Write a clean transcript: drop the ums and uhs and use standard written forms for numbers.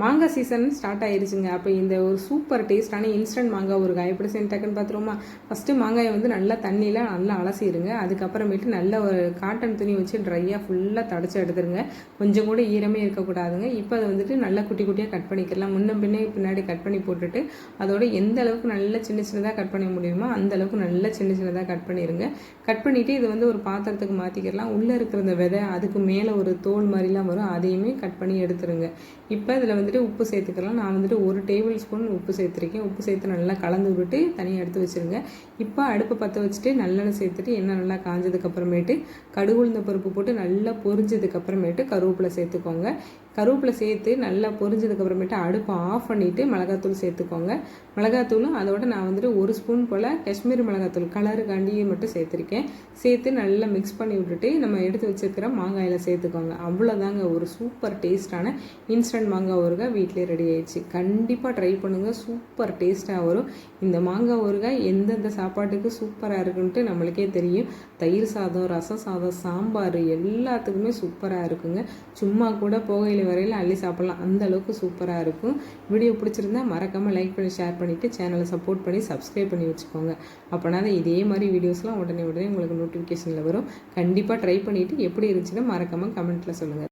மாங்காய் season start ஆயிருச்சுங்க. அப்போ இந்த ஒரு சூப்பர் டேஸ்டான இன்ஸ்டன்ட் மாங்காய் ஊறுகாய் எப்படி செஞ்சுட்டாக்குன்னு பார்த்துருவோமா? ஃபஸ்ட்டு மாங்காயை வந்து நல்லா தண்ணியில் நல்லா அலசிடுங்க. அதுக்கப்புறமேட்டு நல்ல ஒரு காட்டன் துணி வச்சு ட்ரையாக ஃபுல்லாக தடச்சி எடுத்துருங்க. கொஞ்சம் கூட ஈரமே இருக்கக்கூடாதுங்க. இப்போ அதை வந்துட்டு நல்லா குட்டி குட்டியாக கட் பண்ணிக்கலாம். முன்ன பின்னாடி கட் பண்ணி போட்டுட்டு அதோட எந்த அளவுக்கு நல்லா சின்ன சின்னதாக கட் பண்ண முடியுமோ அந்த அளவுக்கு நல்லா சின்ன சின்னதாக கட் பண்ணிடுங்க. கட் பண்ணிவிட்டு இது வந்து ஒரு பாத்திரத்துக்கு மாற்றிக்கலாம். உள்ளே இருக்கிற இந்த விதை அதுக்கு மேலே ஒரு தோல் மாதிரிலாம் வரும், அதையுமே கட் பண்ணி எடுத்துருங்க. இப்போ இதில் வந்துட்டு உப்பு சேர்த்துக்கலாம். நான் வந்துட்டு 1 டேபிள் ஸ்பூன் உப்பு சேர்த்துருக்கேன். உப்பு சேர்த்து நல்லா கலந்து விட்டு தனியாக எடுத்து வச்சுருங்க. இப்போ அடுப்பை பற்ற வச்சுட்டு நல்லெண்ணெய் சேர்த்துட்டு எண்ணெய் நல்லா காஞ்சதுக்கப்புறமேட்டு கடுகு உளுந்த பருப்பு போட்டு நல்லா பொரிஞ்சதுக்கப்புறமேட்டு கருவேப்பிலை சேர்த்துக்கோங்க. கருவேப்பிலை சேர்த்து நல்லா பொரிஞ்சதுக்கப்புறமேட்டு அடுப்பை ஆஃப் பண்ணிவிட்டு மிளகாத்தூள் சேர்த்துக்கோங்க. மிளகாத்தூளும் அதோட நான் வந்துட்டு 1 ஸ்பூன் போல் காஷ்மீரி மிளகாத்தூள் கலருக்காண்டி மட்டும் சேர்த்துருக்கேன். சேர்த்து நல்லா மிக்ஸ் பண்ணி விட்டுட்டு நம்ம எடுத்து வச்சுருக்கிற மாங்காயில் சேர்த்துக்கோங்க. அவ்வளோதாங்க, ஒரு சூப்பர் டேஸ்டான இன்ஸ்டன்ட் மாங்காய் ஊறுகாய் வீட்டிலே ரெடி ஆயிடுச்சு. கண்டிப்பாக ட்ரை பண்ணுங்கள், சூப்பர் டேஸ்ட்டாக வரும். இந்த மாங்காய் ஊறுகாய் எந்தெந்த சாப்பாட்டுக்கு சூப்பராக இருக்குன்ட்டு நம்மளுக்கே தெரியும். தயிர் சாதம், ரசம் சாதம், சாம்பார் எல்லாத்துக்குமே சூப்பராக இருக்குங்க. சும்மா கூட போகையில் வரையில் அள்ளி சாப்பிட்லாம், அந்த அளவுக்கு சூப்பராக இருக்கும். வீடியோ பிடிச்சிருந்தா மறக்காமல் லைக் பண்ணி ஷேர் பண்ணிவிட்டு சேனலை சப்போர்ட் பண்ணி சப்ஸ்கிரைப் பண்ணி வச்சுக்கோங்க. அப்போனா தான் இதே மாதிரி வீடியோஸ்லாம் உடனே உங்களுக்கு நோட்டிஃபிகேஷனில் வரும். கண்டிப்பாக ட்ரை பண்ணிவிட்டு எப்படி இருந்துச்சுன்னா மறக்காமல் கமெண்ட்டில் சொல்லுங்கள்.